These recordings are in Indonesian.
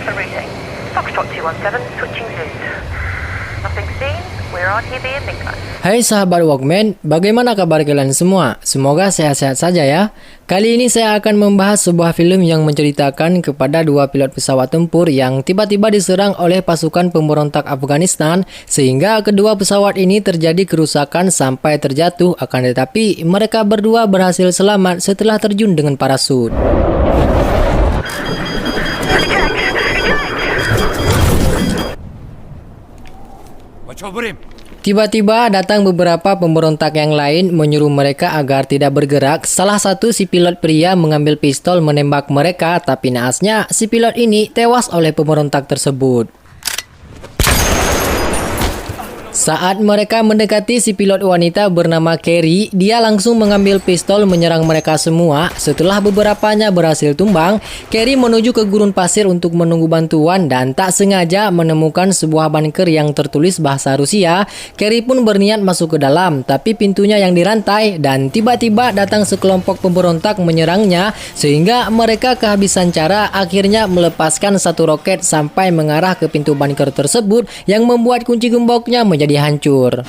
for routing. Foxtrot 217, switching zones. Nothing seen. We're RTB and Bingo. Hai sahabat Walkman, bagaimana kabar kalian semua? Semoga sehat-sehat saja ya. Kali ini saya akan membahas sebuah film yang menceritakan kepada dua pilot pesawat tempur yang tiba-tiba diserang oleh pasukan pemberontak Afghanistan sehingga kedua pesawat ini terjadi kerusakan sampai terjatuh, akan tetapi mereka berdua berhasil selamat setelah terjun dengan parasut. Tiba-tiba datang beberapa pemberontak yang lain menyuruh mereka agar tidak bergerak. Salah satu si pilot pria mengambil pistol menembak mereka, tapi naasnya si pilot ini tewas oleh pemberontak tersebut. Saat mereka mendekati si pilot wanita bernama Carrie, dia langsung mengambil pistol menyerang mereka semua. Setelah beberapanya berhasil tumbang, Carrie menuju ke gurun pasir untuk menunggu bantuan dan tak sengaja menemukan sebuah bunker yang tertulis bahasa Rusia. Carrie pun berniat masuk ke dalam, tapi pintunya yang dirantai dan tiba-tiba datang sekelompok pemberontak menyerangnya sehingga mereka kehabisan cara, akhirnya melepaskan satu roket sampai mengarah ke pintu bunker tersebut yang membuat kunci gemboknya menjadi hancur.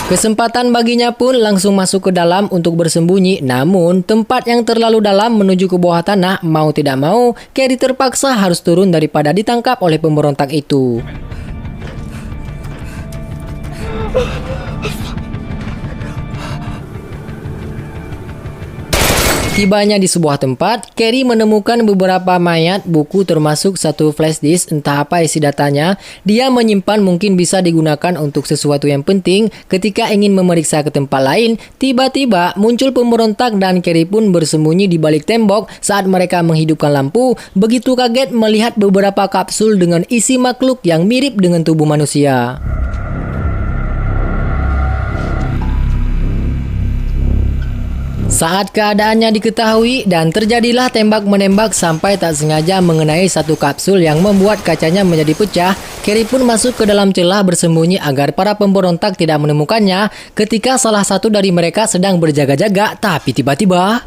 Kesempatan baginya pun langsung masuk ke dalam untuk bersembunyi, namun tempat yang terlalu dalam menuju ke bawah tanah, mau tidak mau Carrie terpaksa harus turun daripada ditangkap oleh pemberontak itu. Tibanya di sebuah tempat, Carrie menemukan beberapa mayat, buku termasuk satu flash disk, entah apa isi datanya. Dia menyimpan mungkin bisa digunakan untuk sesuatu yang penting. Ketika ingin memeriksa ke tempat lain, tiba-tiba muncul pemberontak dan Carrie pun bersembunyi di balik tembok. Saat mereka menghidupkan lampu, begitu kaget melihat beberapa kapsul dengan isi makhluk yang mirip dengan tubuh manusia. Saat keadaannya diketahui dan terjadilah tembak-menembak sampai tak sengaja mengenai satu kapsul yang membuat kacanya menjadi pecah, Carrie pun masuk ke dalam celah bersembunyi agar para pemberontak tidak menemukannya ketika salah satu dari mereka sedang berjaga-jaga, tapi tiba-tiba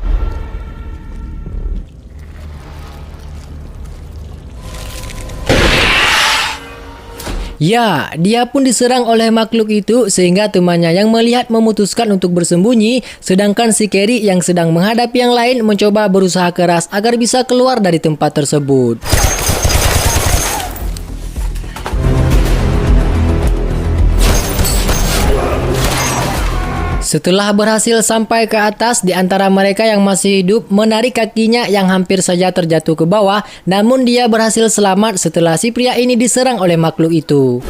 ya, dia pun diserang oleh makhluk itu sehingga temannya yang melihat memutuskan untuk bersembunyi, sedangkan si Carrie yang sedang menghadapi yang lain mencoba berusaha keras agar bisa keluar dari tempat tersebut. Setelah berhasil sampai ke atas, di antara mereka yang masih hidup menarik kakinya yang hampir saja terjatuh ke bawah, namun dia berhasil selamat setelah si pria ini diserang oleh makhluk itu.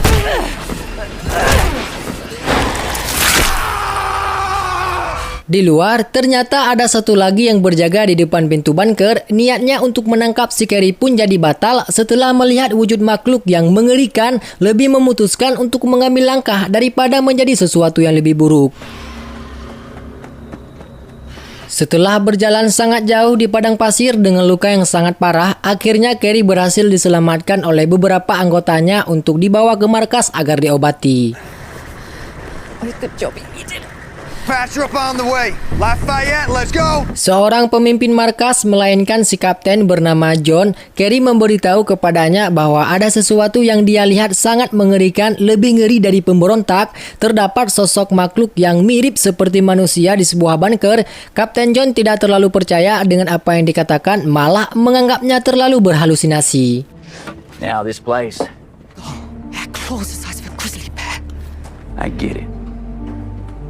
Di luar, ternyata ada satu lagi yang berjaga di depan pintu bunker. Niatnya untuk menangkap si Carrie pun jadi batal setelah melihat wujud makhluk yang mengerikan, lebih memutuskan untuk mengambil langkah daripada menjadi sesuatu yang lebih buruk. Setelah berjalan sangat jauh di padang pasir dengan luka yang sangat parah, akhirnya Carrie berhasil diselamatkan oleh beberapa anggotanya untuk dibawa ke markas agar diobati. Patcher up on the way. Lafayette, let's go. Seorang pemimpin markas melainkan si kapten bernama John. Carrie memberitahu kepadanya bahwa ada sesuatu yang dia lihat sangat mengerikan, lebih ngeri dari pemberontak. Terdapat sosok makhluk yang mirip seperti manusia di sebuah bunker. Kapten John tidak terlalu percaya dengan apa yang dikatakan, malah menganggapnya terlalu berhalusinasi. Now this place. That claw's the size of a grizzly bear. I get it.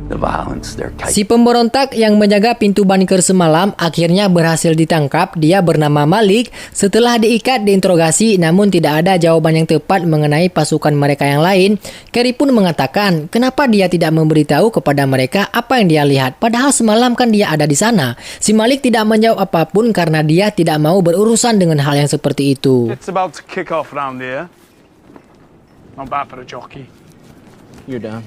The violence they're Si pemberontak yang menjaga pintu bunker semalam akhirnya berhasil ditangkap. Dia bernama Malik. Setelah diikat diinterogasi namun tidak ada jawaban yang tepat mengenai pasukan mereka yang lain, Carrie pun mengatakan kenapa dia tidak memberitahu kepada mereka apa yang dia lihat, padahal semalam kan dia ada di sana. Si Malik tidak menjawab apapun karena dia tidak mau berurusan dengan hal yang seperti itu. It's about to kick off round here. Not bad for a jockey. Yaudah.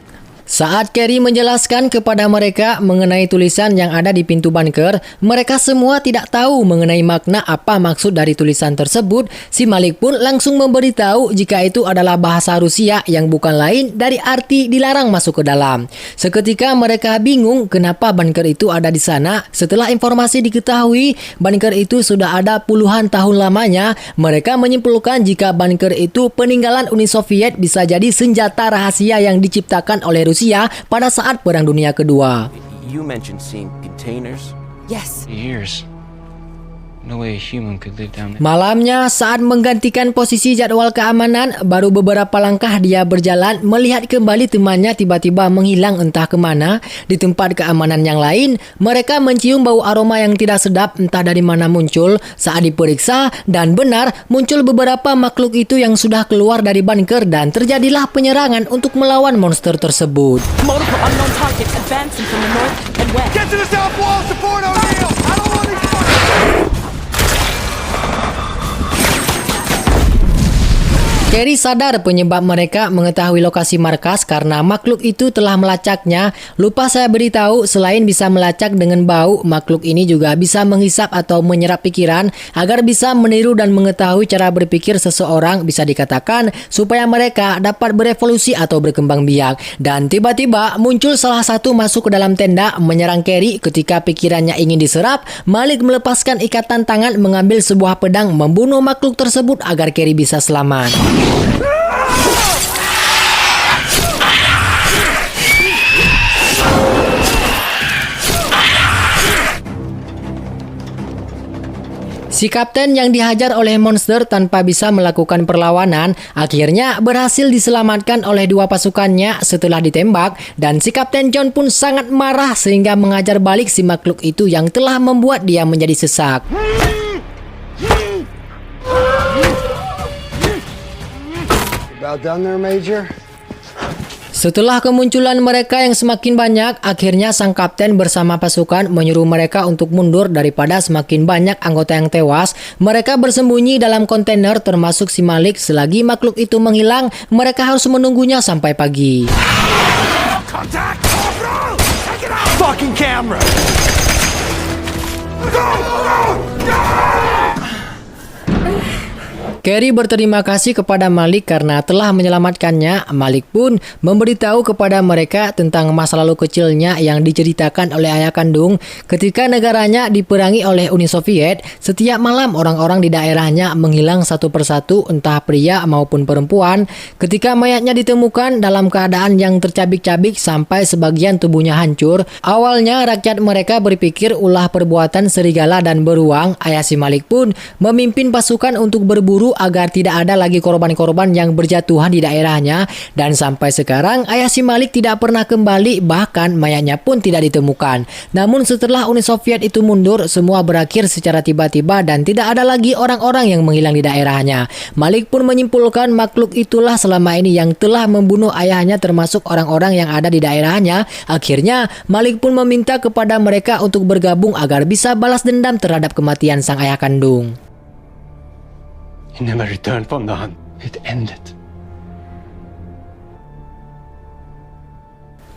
Saat Carey menjelaskan kepada mereka mengenai tulisan yang ada di pintu bunker, mereka semua tidak tahu mengenai makna apa maksud dari tulisan tersebut. Si Malik pun langsung memberitahu jika itu adalah bahasa Rusia yang bukan lain dari arti dilarang masuk ke dalam. Seketika mereka bingung kenapa bunker itu ada di sana. Setelah informasi diketahui, bunker itu sudah ada puluhan tahun lamanya. Mereka menyimpulkan jika bunker itu peninggalan Uni Soviet bisa jadi senjata rahasia yang diciptakan oleh Rusia pada saat Perang Dunia Kedua. You mentioned seeing containers. Yes. Years. No way a human could live down there. Malamnya, saat menggantikan posisi jadwal keamanan, baru beberapa langkah dia berjalan melihat kembali temannya tiba-tiba menghilang entah kemana. Di tempat keamanan yang lain, mereka mencium bau aroma yang tidak sedap entah dari mana muncul. Saat diperiksa, dan benar muncul beberapa makhluk itu yang sudah keluar dari bunker dan terjadilah penyerangan untuk melawan monster tersebut. Multiple unknown targets advancing from the north and west. Get to the south wall, support O'Neill! I don't want these fuckers! Carey sadar penyebab mereka mengetahui lokasi markas karena makhluk itu telah melacaknya. Lupa saya beritahu, selain bisa melacak dengan bau, makhluk ini juga bisa menghisap atau menyerap pikiran agar bisa meniru dan mengetahui cara berpikir seseorang, bisa dikatakan supaya mereka dapat berevolusi atau berkembang biak. Dan tiba-tiba muncul salah satu masuk ke dalam tenda menyerang Carey. Ketika pikirannya ingin diserap, Malik melepaskan ikatan tangan, mengambil sebuah pedang, membunuh makhluk tersebut agar Carey bisa selamat. Si kapten yang dihajar oleh monster tanpa bisa melakukan perlawanan akhirnya berhasil diselamatkan oleh dua pasukannya setelah ditembak, dan si Kapten John pun sangat marah sehingga mengajar balik si makhluk itu yang telah membuat dia menjadi sesak. About done there, Major? Setelah kemunculan mereka yang semakin banyak, akhirnya sang kapten bersama pasukan menyuruh mereka untuk mundur daripada semakin banyak anggota yang tewas. Mereka bersembunyi dalam kontainer termasuk si Malik. Selagi makhluk itu menghilang, mereka harus menunggunya sampai pagi. Contact! Fucking camera! Carey berterima kasih kepada Malik karena telah menyelamatkannya. Malik pun memberitahu kepada mereka tentang masa lalu kecilnya yang diceritakan oleh ayah kandung. Ketika negaranya diperangi oleh Uni Soviet, setiap malam orang-orang di daerahnya menghilang satu persatu, entah pria maupun perempuan. Ketika mayatnya ditemukan dalam keadaan yang tercabik-cabik sampai sebagian tubuhnya hancur, awalnya rakyat mereka berpikir ulah perbuatan serigala dan beruang. Ayah si Malik pun memimpin pasukan untuk berburu agar tidak ada lagi korban-korban yang berjatuhan di daerahnya, dan sampai sekarang ayah si Malik tidak pernah kembali, bahkan mayatnya pun tidak ditemukan. Namun setelah Uni Soviet itu mundur, semua berakhir secara tiba-tiba dan tidak ada lagi orang-orang yang menghilang di daerahnya. Malik pun menyimpulkan makhluk itulah selama ini yang telah membunuh ayahnya termasuk orang-orang yang ada di daerahnya. Akhirnya Malik pun meminta kepada mereka untuk bergabung agar bisa balas dendam terhadap kematian sang ayah kandung. He never returned from the hunt. It ended.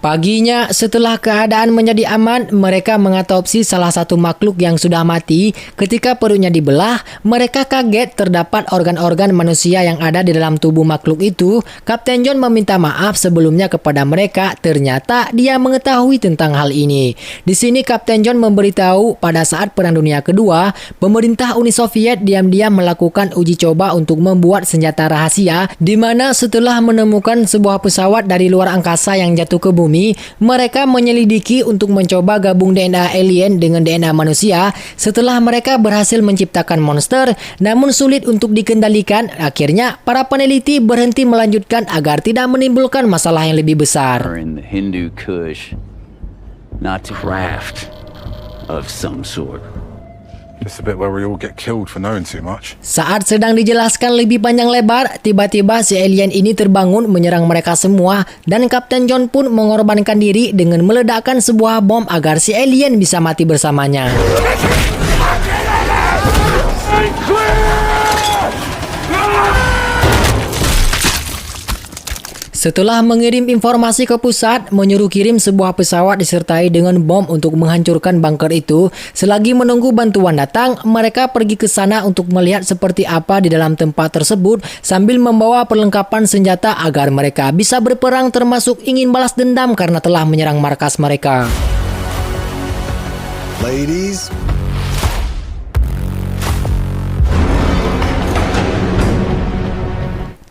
Paginya, setelah keadaan menjadi aman, mereka mengatopsi salah satu makhluk yang sudah mati. Ketika perutnya dibelah, mereka kaget terdapat organ-organ manusia yang ada di dalam tubuh makhluk itu. Kapten John meminta maaf sebelumnya kepada mereka. Ternyata dia mengetahui tentang hal ini. Di sini Kapten John memberitahu pada saat Perang Dunia Kedua, pemerintah Uni Soviet diam-diam melakukan uji coba untuk membuat senjata rahasia, di mana setelah menemukan sebuah pesawat dari luar angkasa yang jatuh ke bumi, mereka menyelidiki untuk mencoba gabung DNA alien dengan DNA manusia. Setelah mereka berhasil menciptakan monster, namun sulit untuk dikendalikan, akhirnya para peneliti berhenti melanjutkan agar tidak menimbulkan masalah yang lebih besar. In the Hindu Kush, not to craft of some sort. It's a bit where we all get killed for knowing too much. Saat sedang dijelaskan lebih panjang lebar, tiba-tiba si alien ini terbangun menyerang mereka semua, dan Kapten John pun mengorbankan diri dengan meledakkan sebuah bom agar si alien bisa mati bersamanya. Setelah mengirim informasi ke pusat, menyuruh kirim sebuah pesawat disertai dengan bom untuk menghancurkan bunker itu. Selagi menunggu bantuan datang, mereka pergi ke sana untuk melihat seperti apa di dalam tempat tersebut sambil membawa perlengkapan senjata agar mereka bisa berperang, termasuk ingin balas dendam karena telah menyerang markas mereka. Ladies.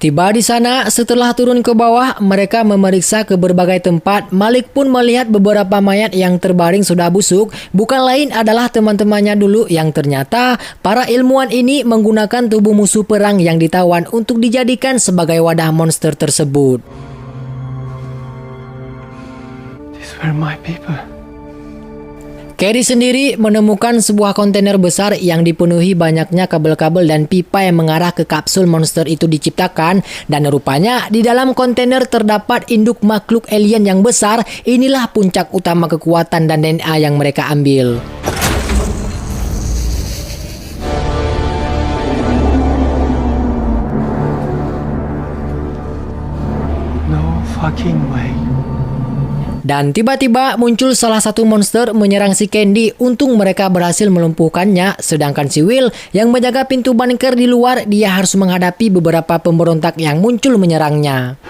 Tiba di sana, setelah turun ke bawah, mereka memeriksa ke berbagai tempat. Malik pun melihat beberapa mayat yang terbaring sudah busuk. Bukan lain adalah teman-temannya dulu yang ternyata para ilmuwan ini menggunakan tubuh musuh perang yang ditawan untuk dijadikan sebagai wadah monster tersebut. These were my people. Carrie sendiri menemukan sebuah kontainer besar yang dipenuhi banyaknya kabel-kabel dan pipa yang mengarah ke kapsul monster itu diciptakan, dan rupanya di dalam kontainer terdapat induk makhluk alien yang besar. Inilah puncak utama kekuatan dan DNA yang mereka ambil. No fucking way. Dan tiba-tiba muncul salah satu monster menyerang si Candy. Untung mereka berhasil melumpuhkannya. Sedangkan si Will yang menjaga pintu bunker di luar, dia harus menghadapi beberapa pemberontak yang muncul menyerangnya.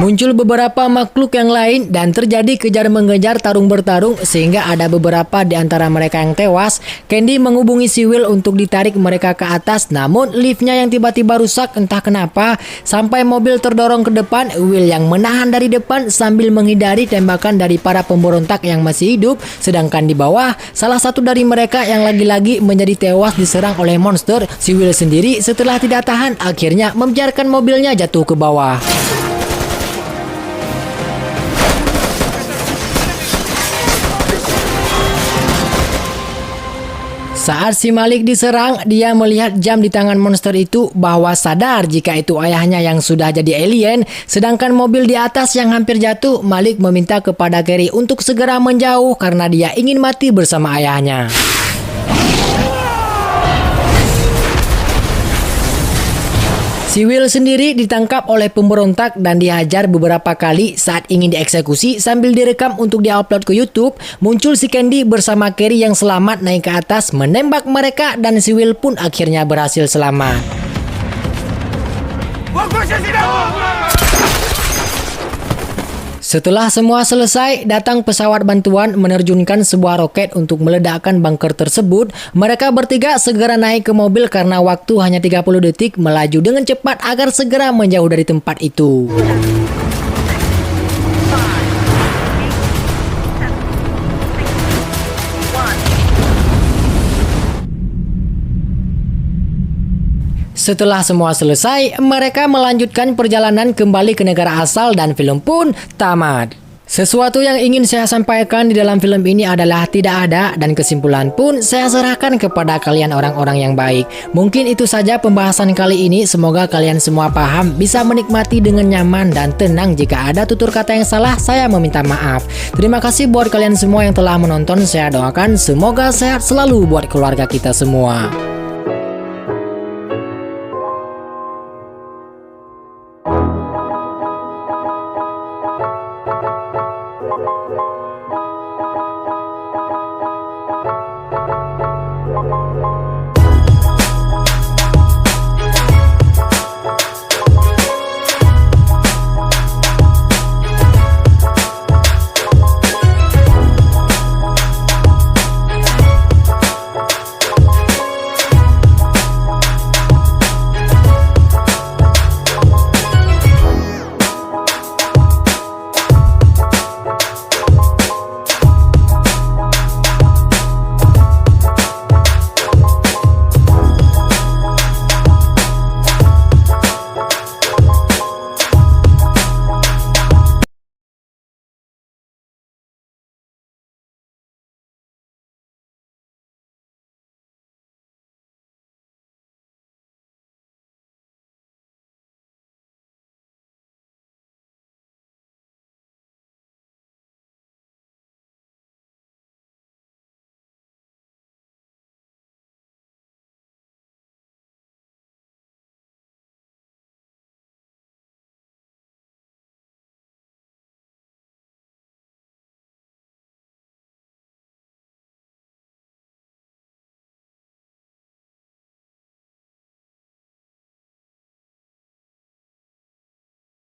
Muncul beberapa makhluk yang lain dan terjadi kejar-mengejar, tarung-bertarung sehingga ada beberapa di antara mereka yang tewas. Candy menghubungi si Will untuk ditarik mereka ke atas, namun liftnya yang tiba-tiba rusak entah kenapa sampai mobil terdorong ke depan. Will yang menahan dari depan sambil menghindari tembakan dari para pemberontak yang masih hidup, sedangkan di bawah salah satu dari mereka yang lagi-lagi menjadi tewas diserang oleh monster. Si Will sendiri setelah tidak tahan akhirnya membiarkan mobilnya jatuh ke bawah. Saat si Malik diserang, dia melihat jam di tangan monster itu bahwa sadar jika itu ayahnya yang sudah jadi alien. Sedangkan mobil di atas yang hampir jatuh, Malik meminta kepada Carrie untuk segera menjauh karena dia ingin mati bersama ayahnya. Si Will sendiri ditangkap oleh pemberontak dan dihajar beberapa kali. Saat ingin dieksekusi sambil direkam untuk diupload ke YouTube, muncul si Candy bersama Carrie yang selamat naik ke atas menembak mereka, dan si Will pun akhirnya berhasil selamat. Setelah semua selesai, datang pesawat bantuan menerjunkan sebuah roket untuk meledakkan bunker tersebut. Mereka bertiga segera naik ke mobil karena waktu hanya 30 detik, melaju dengan cepat agar segera menjauh dari tempat itu. Setelah semua selesai, mereka melanjutkan perjalanan kembali ke negara asal dan film pun tamat. Sesuatu yang ingin saya sampaikan di dalam film ini adalah tidak ada, dan kesimpulan pun saya serahkan kepada kalian orang-orang yang baik. Mungkin itu saja pembahasan kali ini. Semoga kalian semua paham, bisa menikmati dengan nyaman dan tenang. Jika ada tutur kata yang salah, saya meminta maaf. Terima kasih buat kalian semua yang telah menonton. Saya doakan semoga sehat selalu buat keluarga kita semua.